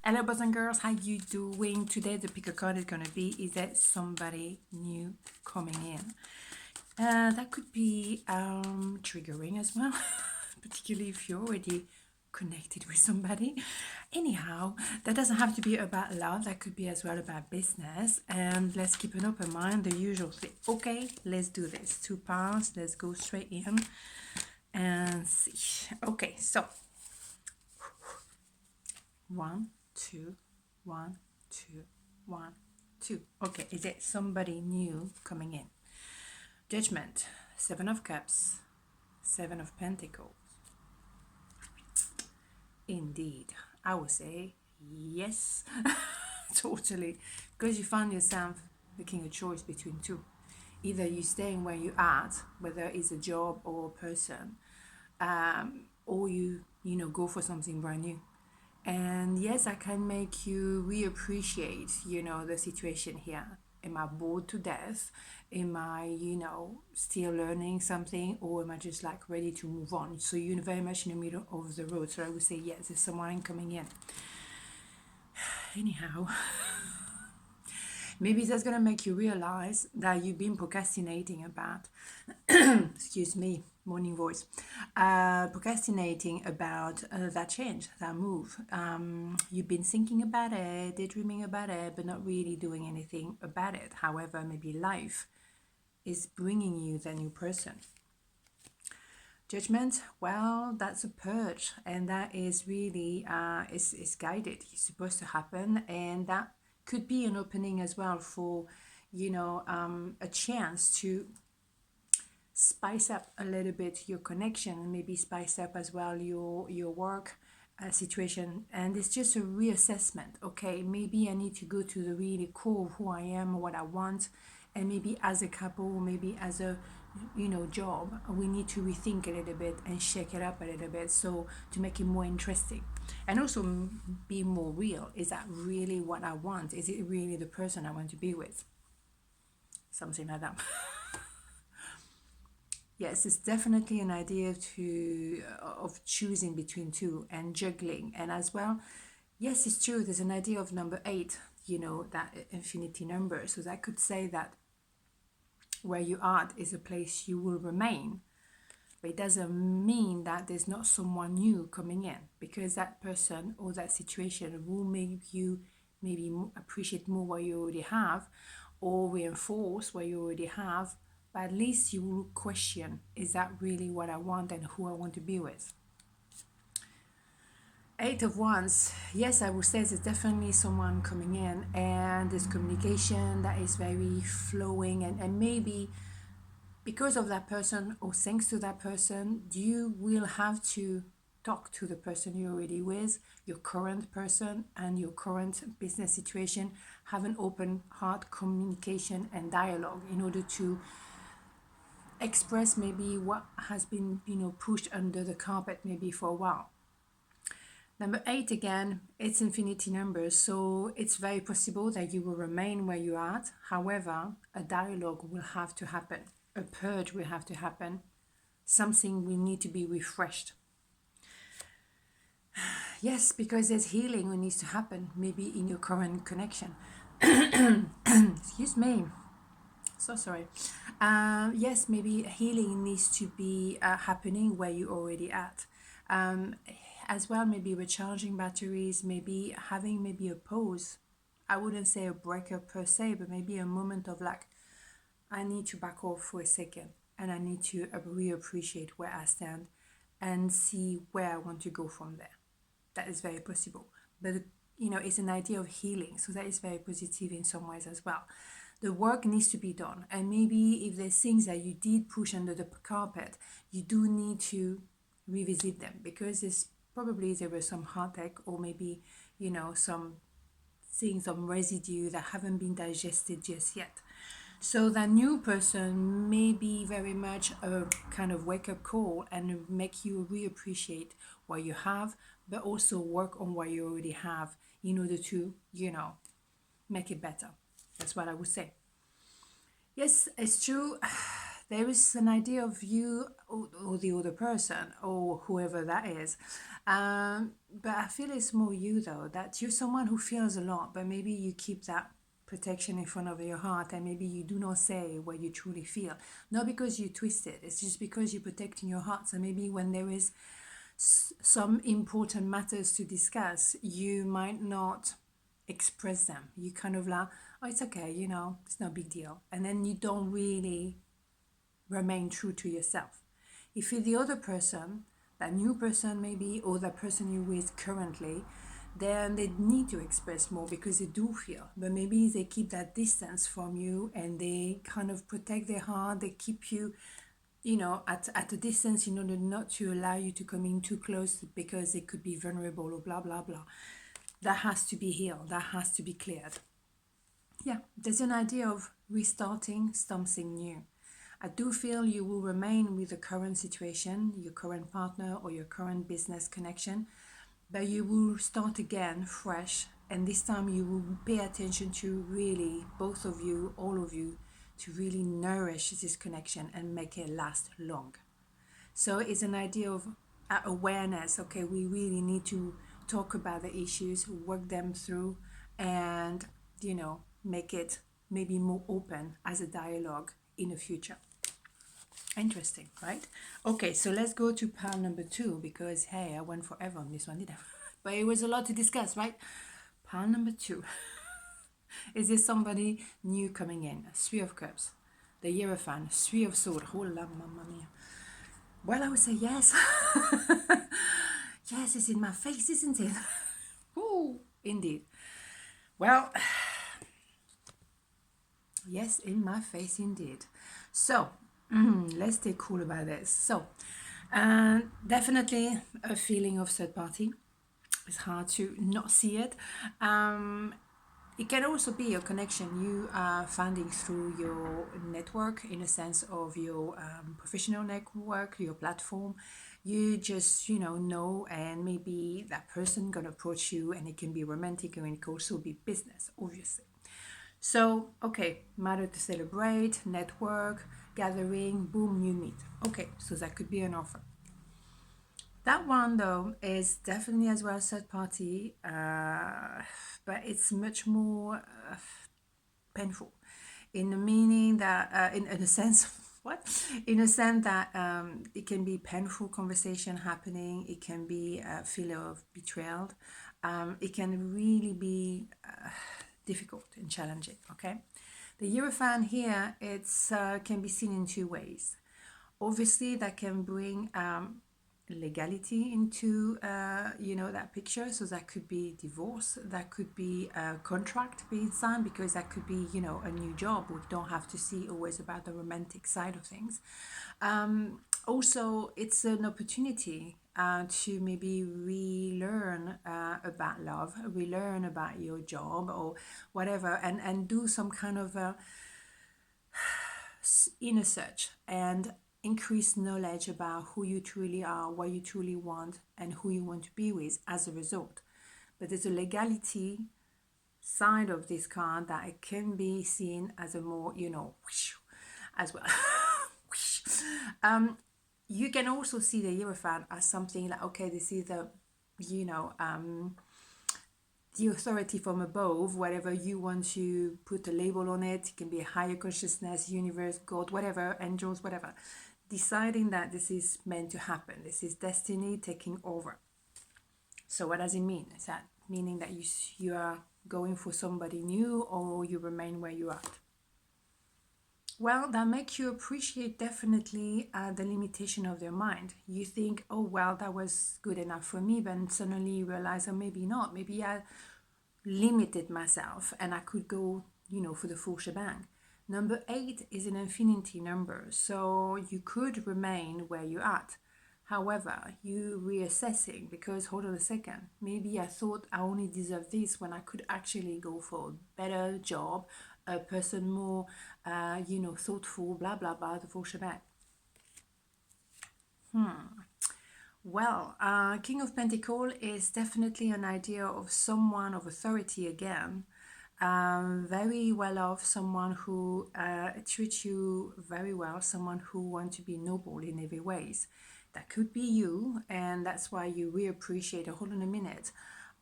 Hello boys and girls, how you doing? Today the picker card is going to be, is that somebody new coming in? That could be triggering as well, particularly if you're already connected with somebody. Anyhow, that doesn't have to be about love, that could be as well about business. And let's keep an open mind, the usual thing. Okay, let's do this. 2 pounds, let's go straight in and see. Okay, so 1, 2, 1, 2, 1, 2. Okay, is it somebody new coming in? Judgment, 7 of Cups, 7 of Pentacles. Indeed, I would say yes, totally, because you find yourself making a choice between two. Either you're staying where you're at, whether it's a job or a person, or you go for something brand new. And yes, I can make you reappreciate, the situation here. Am I bored to death? Am I, still learning something? Or am I just like ready to move on? So you're very much in the middle of the road. So I would say, yes, there's someone coming in. Anyhow, maybe that's going to make you realize that you've been procrastinating about, excuse me, morning voice, procrastinating about that change, that move. You've been thinking about it, daydreaming about it, but not really doing anything about it. However, maybe life is bringing you the new person. Judgment, well, that's a purge, and that is really is guided. It's supposed to happen, and that could be an opening as well for a chance to spice up a little bit your connection, and maybe spice up as well your work situation. And it's just a reassessment. Okay, maybe I need to go to the really core of who I am, what I want, and maybe as a couple, maybe as a job, we need to rethink a little bit and shake it up a little bit, so to make it more interesting and also be more real. Is that really what I want? Is it really the person I want to be with? Something like that. Yes, it's definitely an idea of choosing between two and juggling. And as well, yes, it's true, there's an idea of number 8, that infinity number. So that could say that where you are is a place you will remain. But it doesn't mean that there's not someone new coming in, because that person or that situation will make you maybe appreciate more what you already have, or reinforce what you already have. But at least you will question, is that really what I want and who I want to be with? 8 of Wands, yes, I would say there's definitely someone coming in, and there's communication that is very flowing, and maybe because of that person or thanks to that person, you will have to talk to the person you're already with, your current person and your current business situation. Have an open heart communication and dialogue in order to express maybe what has been pushed under the carpet maybe for a while. Number 8, again, it's infinity numbers, so it's very possible that you will remain where you are. However, a dialogue will have to happen, a purge will have to happen, something will need to be refreshed. Yes, because there's healing that needs to happen, maybe in your current connection. Excuse me. So sorry. Yes, maybe healing needs to be happening where you're already at. As well, maybe recharging batteries, maybe having maybe a pause. I wouldn't say a breakup per se, but maybe a moment of like, I need to back off for a second, and I need to reappreciate where I stand and see where I want to go from there. That is very possible. But it's an idea of healing, so that is very positive in some ways as well. The work needs to be done, and maybe if there's things that you did push under the carpet, you do need to revisit them, because there was some heartache, or maybe some things, some residue that haven't been digested just yet. So that new person may be very much a kind of wake-up call and make you reappreciate what you have, but also work on what you already have in order to make it better. That's what I would say. Yes, it's true. there is an idea of you or the other person or whoever that is. But I feel it's more you though, that you're someone who feels a lot, but maybe you keep that protection in front of your heart and maybe you do not say what you truly feel. Not because you twist it, it's just because you're protecting your heart. So maybe when there is some important matters to discuss, you might not express them. You kind of like, oh, it's okay, it's no big deal. And then you don't really remain true to yourself. If you're the other person, that new person maybe, or that person you're with currently, then they need to express more because they do feel. But maybe they keep that distance from you and they kind of protect their heart. They keep you, at a distance in order not to allow you to come in too close because it could be vulnerable or blah, blah, blah. That has to be healed. That has to be cleared. Yeah, there's an idea of restarting something new. I do feel you will remain with the current situation, your current partner or your current business connection, but you will start again fresh. And this time you will pay attention to really, both of you, all of you, to really nourish this connection and make it last long. So it's an idea of awareness. Okay, we really need to talk about the issues, work them through, and, make it maybe more open as a dialogue in the future. Interesting, right? Okay, so let's go to pile number 2 because, hey, I went forever on this one, didn't I? But it was a lot to discuss, right? Pile number 2. Is there somebody new coming in? 3 of Cups, the Hierophant, 3 of Swords. Oh la, mamma mia. Well, I would say yes. Yes, it's in my face, isn't it? Oh, indeed. Well, yes, in my face, indeed. So, let's stay cool about this. So, definitely a feeling of third party. It's hard to not see it. It can also be a connection you are finding through your network, in a sense of your professional network, your platform. You just, know, and maybe that person gonna approach you, and it can be romantic and it can also be business, obviously. So, okay, matter to celebrate, network, gathering, boom, you meet. Okay, so that could be an offer. That one, though, is definitely as well third party, but it's much more painful in the meaning that, in a sense, what? In a sense that it can be painful conversation happening, it can be a feeling of betrayal, it can really be difficult and challenging, okay? The Hierophant here, it's can be seen in 2 ways. Obviously, that can bring legality into that picture. So that could be divorce, that could be a contract being signed, because that could be a new job. We don't have to see always about the romantic side of things. Also, it's an opportunity to maybe relearn about love, relearn about your job or whatever, and do some kind of inner search and increase knowledge about who you truly are, what you truly want, and who you want to be with as a result. But there's a legality side of this card that it can be seen as a more, as well. You can also see the Hierophant as something like, okay, this is the, the authority from above, whatever you want to put a label on it. It can be a higher consciousness, universe, God, whatever, angels, whatever. Deciding that this is meant to happen. This is destiny taking over. So what does it mean? Is that meaning that you are going for somebody new, or you remain where you are? Well, that makes you appreciate definitely the limitation of their mind. You think, oh, well, that was good enough for me, but suddenly you realize, oh, maybe not. Maybe I limited myself and I could go, for the full shebang. Number 8 is an infinity number, so you could remain where you're at. However, you reassessing because, hold on a second, maybe I thought I only deserve this when I could actually go for a better job, a person more, thoughtful, blah, blah, blah, the full shebang. Well, King of Pentacle is definitely an idea of someone of authority again, very well off, someone who treats you very well, someone who wants to be noble in every ways. That could be you, and that's why you really appreciate, hold on a minute,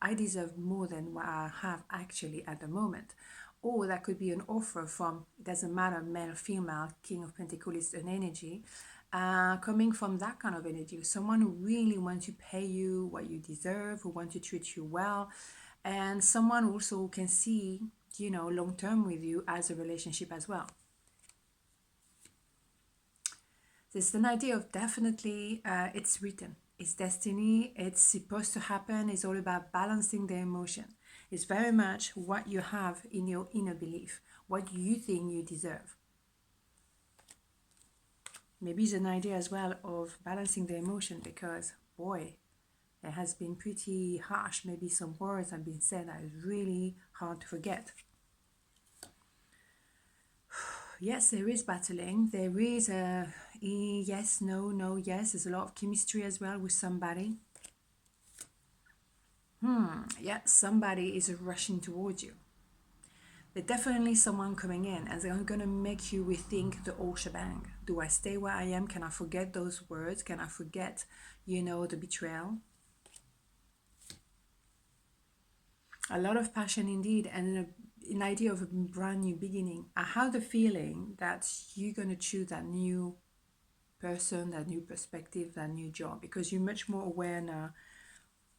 I deserve more than what I have actually at the moment. Or that could be an offer from, it doesn't matter, male, female, King of Pentacles, an energy, coming from that kind of energy. Someone who really wants to pay you what you deserve, who wants to treat you well, and someone also who can see, long term with you as a relationship as well. There's an idea of definitely, it's written, it's destiny, it's supposed to happen. It's all about balancing the emotion. It's very much what you have in your inner belief, what you think you deserve. Maybe it's an idea as well of balancing the emotion, because boy, it has been pretty harsh. Maybe some words have been said that is really hard to forget. Yes, there is battling. There is a yes, no, no, yes. There's a lot of chemistry as well with somebody. Yeah, somebody is rushing towards you. There's definitely someone coming in and they're going to make you rethink the whole shebang. Do I stay where I am? Can I forget those words? Can I forget, the betrayal? A lot of passion indeed, and an idea of a brand new beginning. I have the feeling that you're going to choose that new person, that new perspective, that new job, because you're much more aware now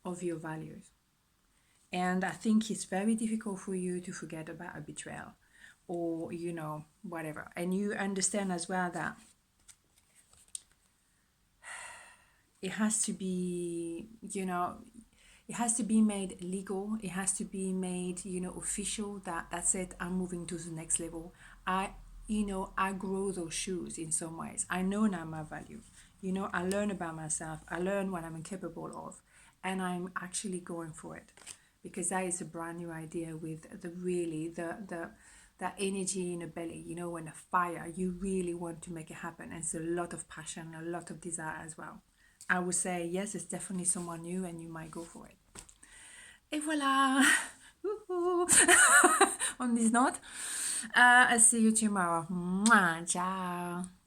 of your values. And I think it's very difficult for you to forget about a betrayal or, whatever. And you understand as well that it has to be, it has to be made legal. It has to be made, official, that's it. I'm moving to the next level. I grow those shoes in some ways. I know now my value. I learn about myself. I learn what I'm capable of. And I'm actually going for it. Because that is a brand new idea with that energy in the belly, when the fire, you really want to make it happen. And it's a lot of passion, a lot of desire as well. I would say, yes, it's definitely someone new and you might go for it. Et voilà! On this note, I'll see you tomorrow. Mwah, ciao!